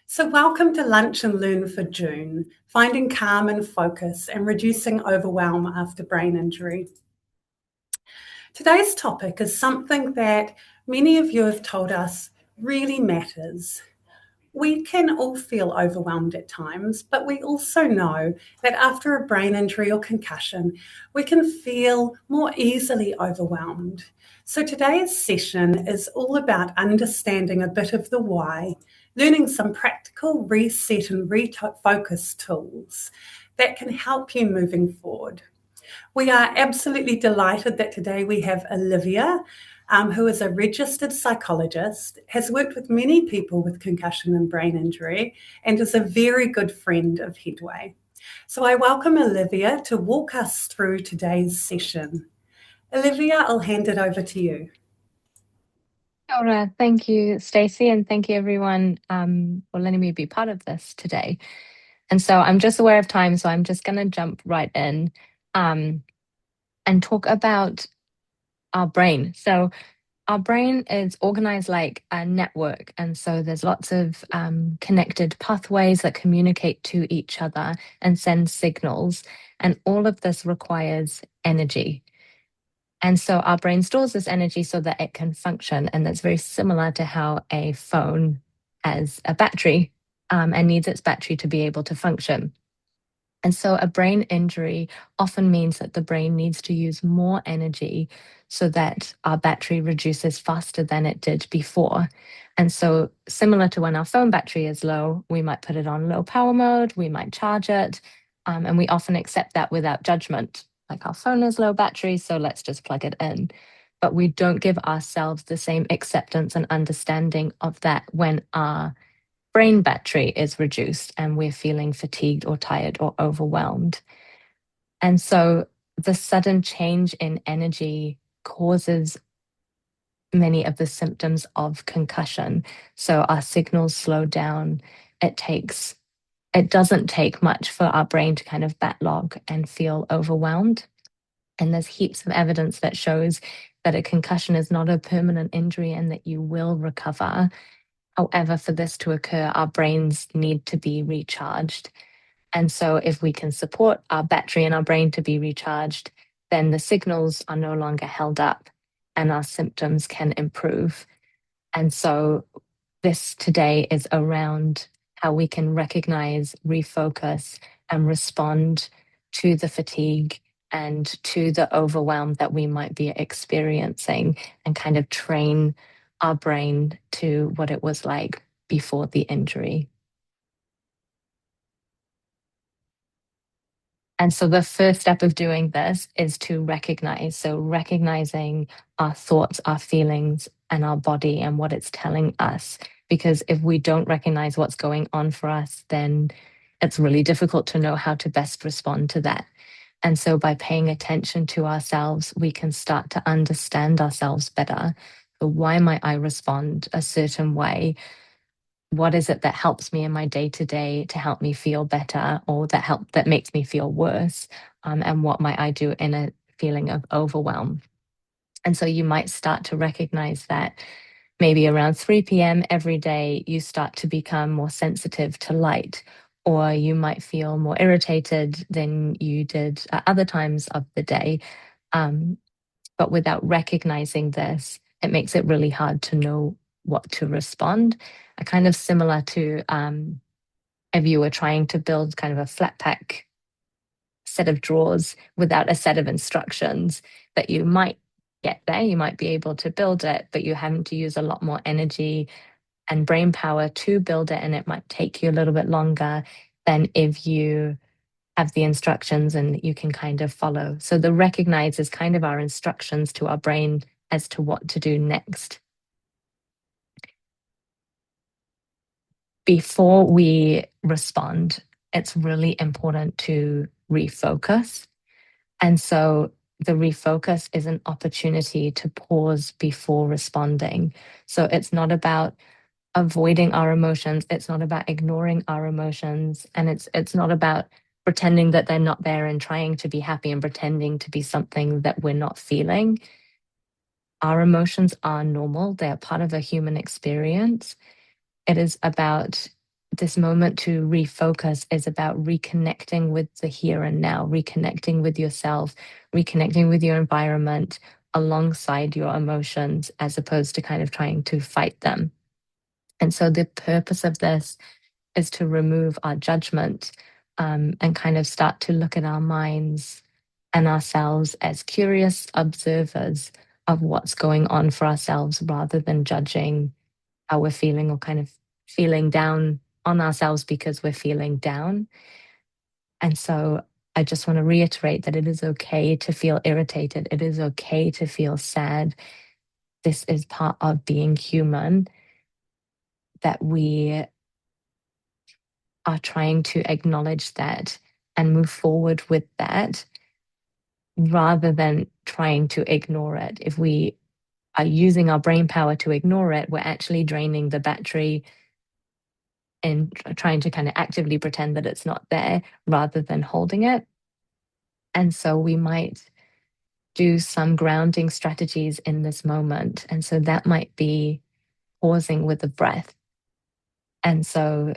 So, welcome to Lunch and Learn for June, finding calm and focus and reducing overwhelm after brain injury. Today's topic is something that many of you have told us really matters. We can all feel overwhelmed at times, but we also know that after a brain injury or concussion, we can feel more easily overwhelmed. So today's session is all about understanding a bit of the why, learning some practical reset and refocus tools that can help you moving forward. We are absolutely delighted that today we have Olivia, who is a registered psychologist, has worked with many people with concussion and brain injury, and is a very good friend of Headway. So I welcome Olivia to walk us through today's session. Olivia, I'll hand it over to you. Laura, thank you, Stacey, and thank you everyone for letting me be part of this today. And so I'm just aware of time, so I'm just going to jump right in um, and talk about our brain. So our brain is organized like a network, and so there's lots of connected pathways that communicate to each other and send signals, and all of this requires energy. And so our brain stores this energy so that it can function. And that's very similar to how a phone has a battery and needs its battery to be able to function. And so a brain injury often means that the brain needs to use more energy so that our battery reduces faster than it did before. And so, similar to when our phone battery is low, we might put it on low power mode, we might charge it, and we often accept that without judgment. Like our phone is low battery, so let's just plug it in. But we don't give ourselves the same acceptance and understanding of that when our brain battery is reduced and we're feeling fatigued or tired or overwhelmed. And so the sudden change in energy causes many of the symptoms of concussion. So our signals slow down. It doesn't take much for our brain to kind of backlog and feel overwhelmed. And there's heaps of evidence that shows that a concussion is not a permanent injury and that you will recover. However, for this to occur, our brains need to be recharged. And so, if we can support our battery and our brain to be recharged, then the signals are no longer held up and our symptoms can improve. And so, this today is around how we can recognize, refocus, and respond to the fatigue and to the overwhelm that we might be experiencing and kind of train our brain to what it was like before the injury. And so the first step of doing this is to recognize. So recognizing our thoughts, our feelings, and our body and what it's telling us. Because if we don't recognize what's going on for us, then it's really difficult to know how to best respond to that. And so by paying attention to ourselves, we can start to understand ourselves better. So why might I respond a certain way? What is it that helps me in my day to day to help me feel better, or that makes me feel worse, and what might I do in a feeling of overwhelm? And so you might start to recognize that maybe around 3 p.m. every day you start to become more sensitive to light, or you might feel more irritated than you did at other times of the day. um, but without recognizing this, it makes it really hard to know what to respond. Kind of similar to if you were trying to build kind of a flat pack set of drawers without a set of instructions, that you might get there, you might be able to build it, but you're having to use a lot more energy and brain power to build it, and it might take you a little bit longer than if you have the instructions and you can kind of follow. So the recognize is kind of our instructions to our brain as to what to do next. Before we respond, it's really important to refocus. And so the refocus is an opportunity to pause before responding. So it's not about avoiding our emotions, it's not about ignoring our emotions, and it's not about pretending that they're not there and trying to be happy and pretending to be something that we're not feeling. Our emotions are normal, they're part of a human experience. It is about this moment to refocus is about reconnecting with the here and now, reconnecting with yourself, reconnecting with your environment alongside your emotions, as opposed to kind of trying to fight them. And so the purpose of this is to remove our judgment, and kind of start to look at our minds and ourselves as curious observers of what's going on for ourselves rather than judging how we're feeling or kind of feeling down on ourselves because we're feeling down. And so I just want to reiterate that it is okay to feel irritated. It is okay to feel sad. This is part of being human, that we are trying to acknowledge that and move forward with that rather than trying to ignore it. If we are using our brain power to ignore it, we're actually draining the battery and trying to kind of actively pretend that it's not there rather than holding it. And so we might do some grounding strategies in this moment. And so that might be pausing with the breath. And so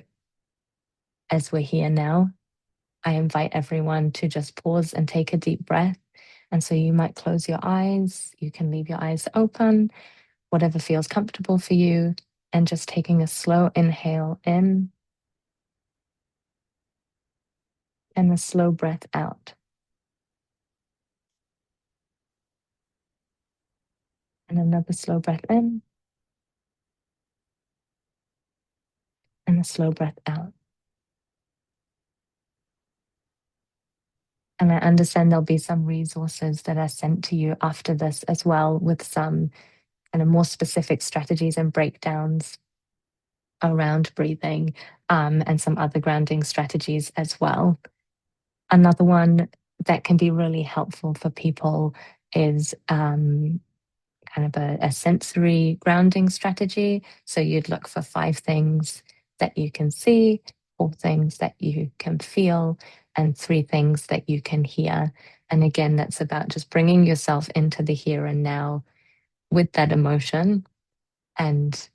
as we're here now, I invite everyone to just pause and take a deep breath. And so you might close your eyes, you can leave your eyes open, whatever feels comfortable for you, and just taking a slow inhale in and a slow breath out. And another slow breath in and a slow breath out. And I understand there'll be some resources that are sent to you after this as well, with some kind of more specific strategies and breakdowns around breathing, and some other grounding strategies as well. Another one that can be really helpful for people is kind of a sensory grounding strategy. So you'd look for 5 things that you can see, 4 things that you can feel, and 3 things that you can hear. And again, that's about just bringing yourself into the here and now with that emotion and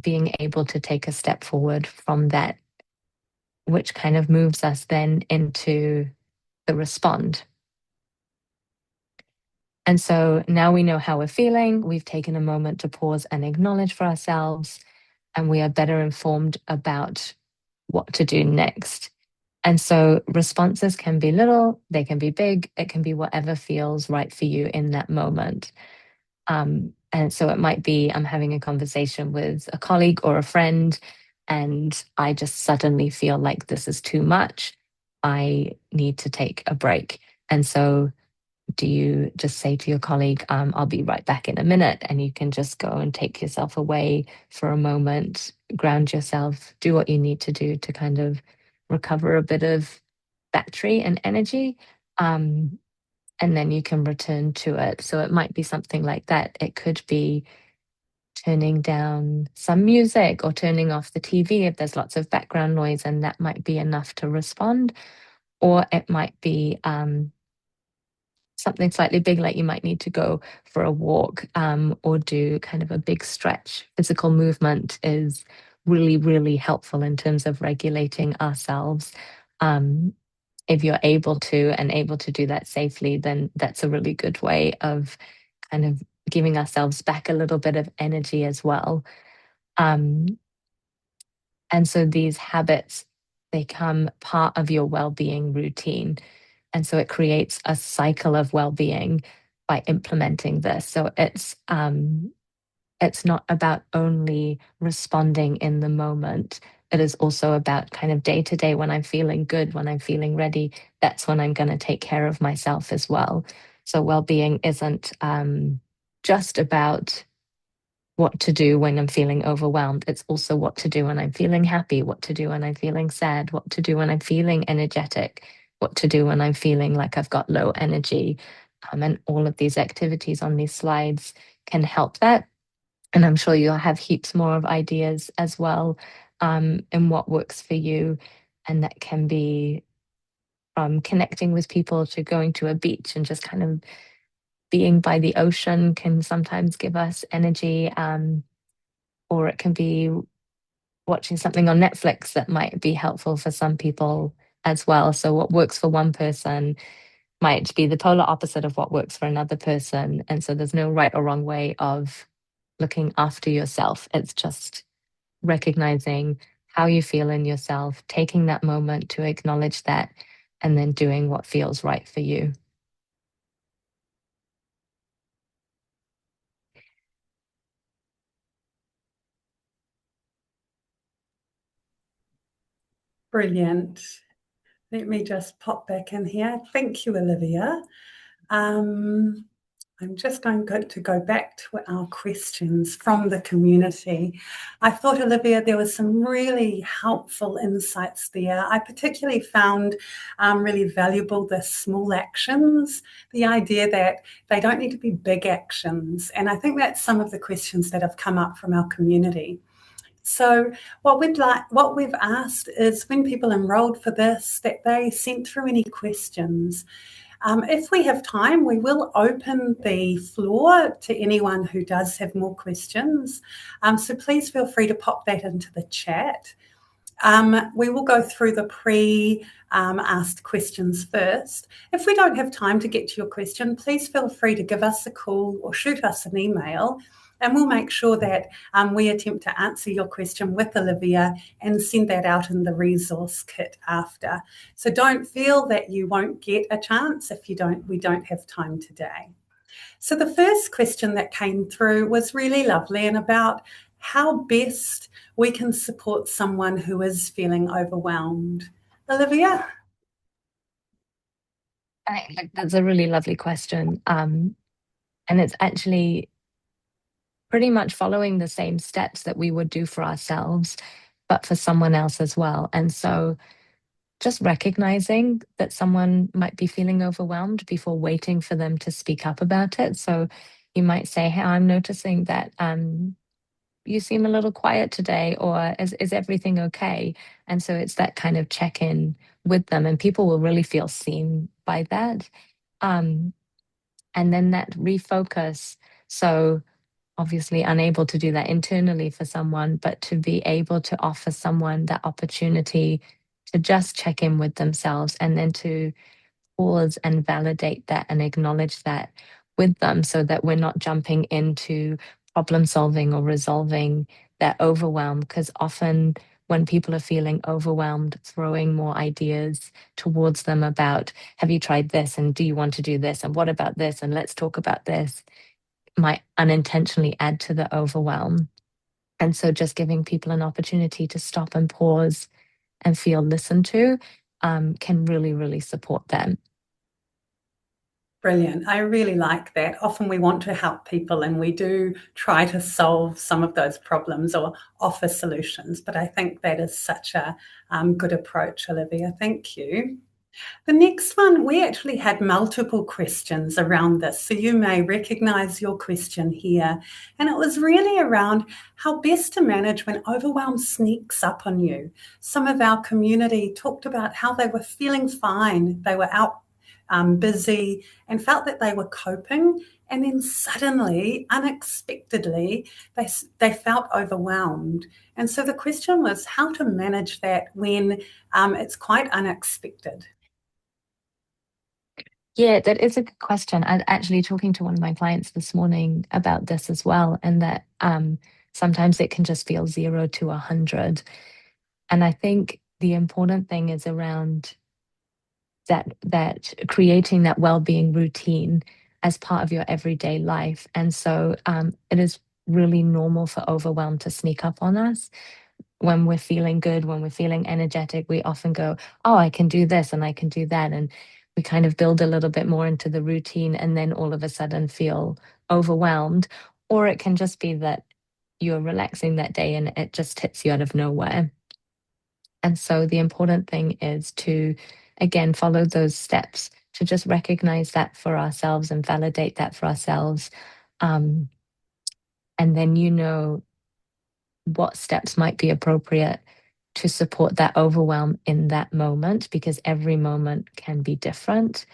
being able to take a step forward from that, which kind of moves us then into the respond. And so now we know how we're feeling. We've taken a moment to pause and acknowledge for ourselves, and we are better informed about what to do next. And so responses can be little, they can be big, it can be whatever feels right for you in that moment. And so it might be I'm having a conversation with a colleague or a friend, and I just suddenly feel like this is too much. I need to take a break. And so do you just say to your colleague, I'll be right back in a minute, and you can just go and take yourself away for a moment, ground yourself, do what you need to do to kind of recover a bit of battery and energy, and then you can return to it. So it might be something like that. It could be turning down some music or turning off the TV if there's lots of background noise, and that might be enough to respond. Or it might be something slightly big, like you might need to go for a walk, or do kind of a big stretch. Physical movement is really, really helpful in terms of regulating ourselves. If you're able to and able to do that safely, then that's a really good way of kind of giving ourselves back a little bit of energy as well. Um, and so these habits become part of your well-being routine. And so it creates a cycle of well-being by implementing this. So it's not about only responding in the moment. It is also about kind of day to day, when I'm feeling good, when I'm feeling ready, that's when I'm going to take care of myself as well. So well-being isn't just about what to do when I'm feeling overwhelmed. It's also what to do when I'm feeling happy, what to do when I'm feeling sad, what to do when I'm feeling energetic, what to do when I'm feeling like I've got low energy. And all of these activities on these slides can help that. And I'm sure you'll have heaps more of ideas as well, in what works for you. And that can be from connecting with people to going to a beach and just kind of being by the ocean can sometimes give us energy. Or it can be watching something on Netflix that might be helpful for some people as well. So, what works for one person might be the polar opposite of what works for another person. And so, there's no right or wrong way of looking after yourself. It's just recognizing how you feel in yourself, taking that moment to acknowledge that, and then doing what feels right for you. Brilliant. Let me just pop back in here. Thank you, Olivia. Um, I'm just going to go back to our questions from the community. I thought, Olivia, there was some really helpful insights there. I particularly found really valuable the small actions, the idea that they don't need to be big actions. And I think that's some of the questions that have come up from our community. So what we've asked is when people enrolled for this, that they sent through any questions. If we have time, we will open the floor to anyone who does have more questions. So please feel free to pop that into the chat. We will go through the pre-asked questions first. If we don't have time to get to your question, please feel free to give us a call or shoot us an email, and we'll make sure that we attempt to answer your question with Olivia and send that out in the resource kit after. So don't feel that you won't get a chance if we don't have time today. So the first question that came through was really lovely and about how best we can support someone who is feeling overwhelmed. Olivia? I think like, that's a really lovely question. And it's actually pretty much following the same steps that we would do for ourselves, but for someone else as well. And so just recognizing that someone might be feeling overwhelmed before waiting for them to speak up about it. So you might say, "Hey, I'm noticing that you seem a little quiet today," or is everything okay? And so it's that kind of check in with them, and people will really feel seen by that. Um, and then that refocus. So obviously unable to do that internally for someone, but to be able to offer someone that opportunity to just check in with themselves and then to pause and validate that and acknowledge that with them so that we're not jumping into problem solving or resolving that overwhelm. Because often when people are feeling overwhelmed, throwing more ideas towards them about, have you tried this? And do you want to do this? And what about this? And let's talk about this might unintentionally add to the overwhelm. And so just giving people an opportunity to stop and pause and feel listened to can really, really support them. Brilliant. I really like that. Often we want to help people and we do try to solve some of those problems or offer solutions, but I think that is such a good approach, Olivia. Thank you. The next one, we actually had multiple questions around this, so you may recognise your question here. And it was really around how best to manage when overwhelm sneaks up on you. Some of our community talked about how they were feeling fine, they were out busy and felt that they were coping, and then suddenly, unexpectedly, they felt overwhelmed. And so the question was how to manage that when it's quite unexpected. Yeah, that is a good question. I'm actually talking to one of my clients this morning about this as well, and that sometimes it can just feel 0 to 100. And I think the important thing is around that creating that well-being routine as part of your everyday life. And so it is really normal for overwhelm to sneak up on us when we're feeling good, when we're feeling energetic. We often go, oh, I can do this and I can do that. And we kind of build a little bit more into the routine and then all of a sudden feel overwhelmed. Or it can just be that you're relaxing that day and it just hits you out of nowhere. And so the important thing is to, again, follow those steps to just recognize that for ourselves and validate that for ourselves. Um, and then you know what steps might be appropriate to support that overwhelm in that moment, because every moment can be different.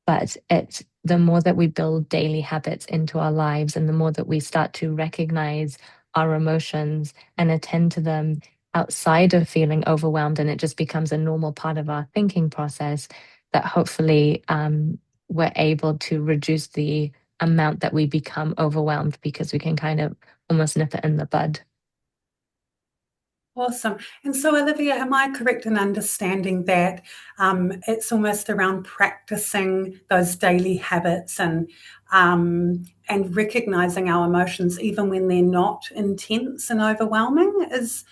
But it's the more that we build daily habits into our lives and the more that we start to recognize our emotions and attend to them outside of feeling overwhelmed, and it just becomes a normal part of our thinking process, that hopefully we're able to reduce the amount that we become overwhelmed, because we can kind of almost nip it in the bud. Awesome. And so, Olivia, am I correct in understanding that it's almost around practicing those daily habits and recognizing our emotions even when they're not intense and overwhelming? Is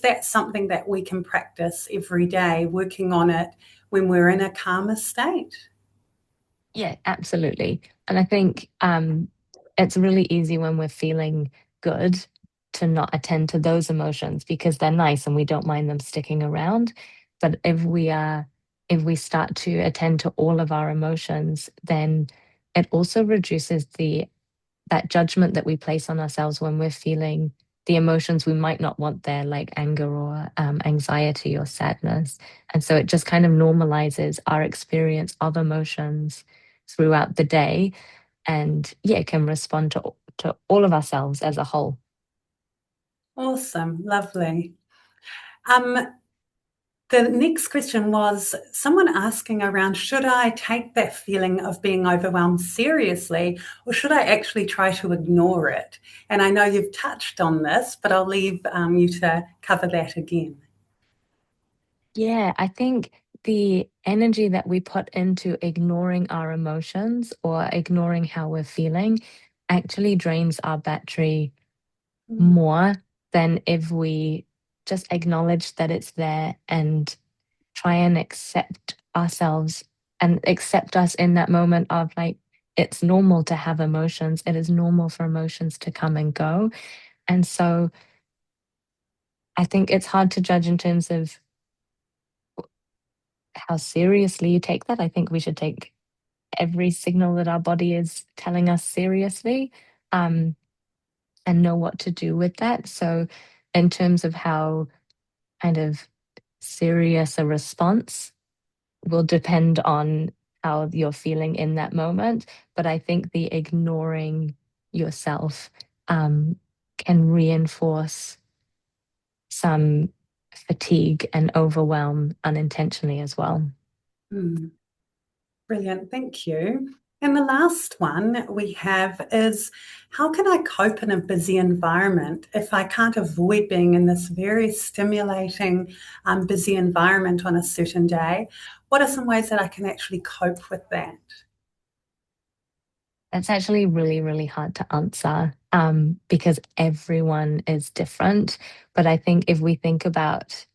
that something that we can practice every day, working on it when we're in a calmer state? Yeah, absolutely. And I think it's really easy when we're feeling good to not attend to those emotions because they're nice and we don't mind them sticking around. But if we start to attend to all of our emotions, then it also reduces the that judgment that we place on ourselves when we're feeling the emotions we might not want there, like anger or anxiety or sadness. And so it just kind of normalizes our experience of emotions throughout the day, and yeah, can respond to all of ourselves as a whole. Awesome. Lovely. Um, The next question was someone asking around, should I take that feeling of being overwhelmed seriously, or should I actually try to ignore it? And I know you've touched on this, but I'll leave you to cover that again. Yeah, I think the energy that we put into ignoring our emotions or ignoring how we're feeling actually drains our battery Mm, more than if we just acknowledge that it's there and try and accept ourselves and accept us in that moment of like, it's normal to have emotions. It is normal for emotions to come and go. And so I think it's hard to judge in terms of how seriously you take that. I think we should take every signal that our body is telling us seriously, um, and know what to do with that. So, in terms of how kind of serious a response will depend on how you're feeling in that moment. But I think the ignoring yourself can reinforce some fatigue and overwhelm unintentionally as well. mm. Brilliant, thank you. And the last one we have is, how can I cope in a busy environment if I can't avoid being in this very stimulating, busy environment on a certain day? What are some ways that I can actually cope with that? That's actually really, really hard to answer because everyone is different. But I think if we think about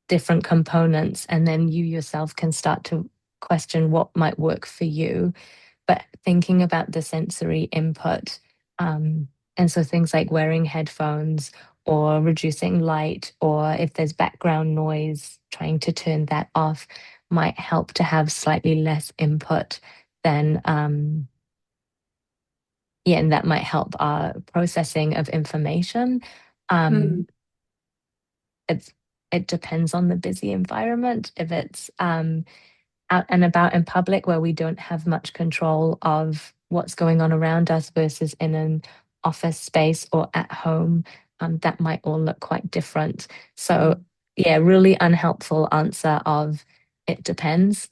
different components, and then you yourself can start to question what might work for you, but thinking about the sensory input. And so things like wearing headphones or reducing light, or if there's background noise, trying to turn that off might help to have slightly less input than, yeah, and that might help our processing of information. Mm, Um, it's, it depends on the busy environment. If it's out and about in public where we don't have much control of what's going on around us versus in an office space or at home, that might all look quite different. So, mm, yeah, really unhelpful answer of it depends.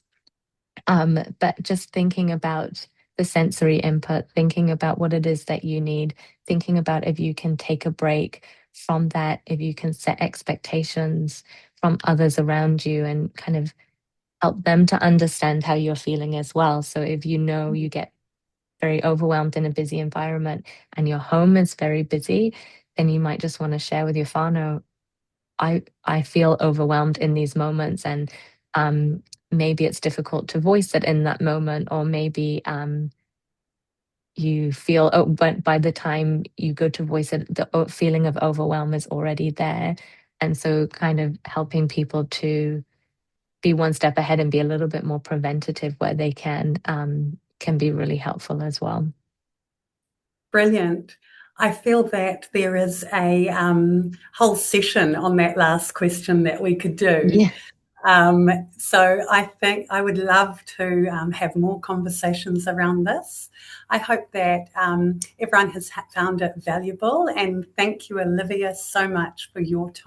But just thinking about the sensory input, thinking about what it is that you need, thinking about if you can take a break from that, if you can set expectations from others around you and kind of help them to understand how you're feeling as well. So if you know you get very overwhelmed in a busy environment and your home is very busy, then you might just want to share with your partner, I feel overwhelmed in these moments, and maybe it's difficult to voice it in that moment, or maybe you feel, oh, but by the time you go to voice it, the feeling of overwhelm is already there. And so kind of helping people to be one step ahead and be a little bit more preventative where they can be really helpful as well. brilliant. I feel that there is a whole session on that last question that we could do. Yeah. So I think I would love to have more conversations around this. I hope that everyone has found it valuable, and thank you, Olivia, so much for your time.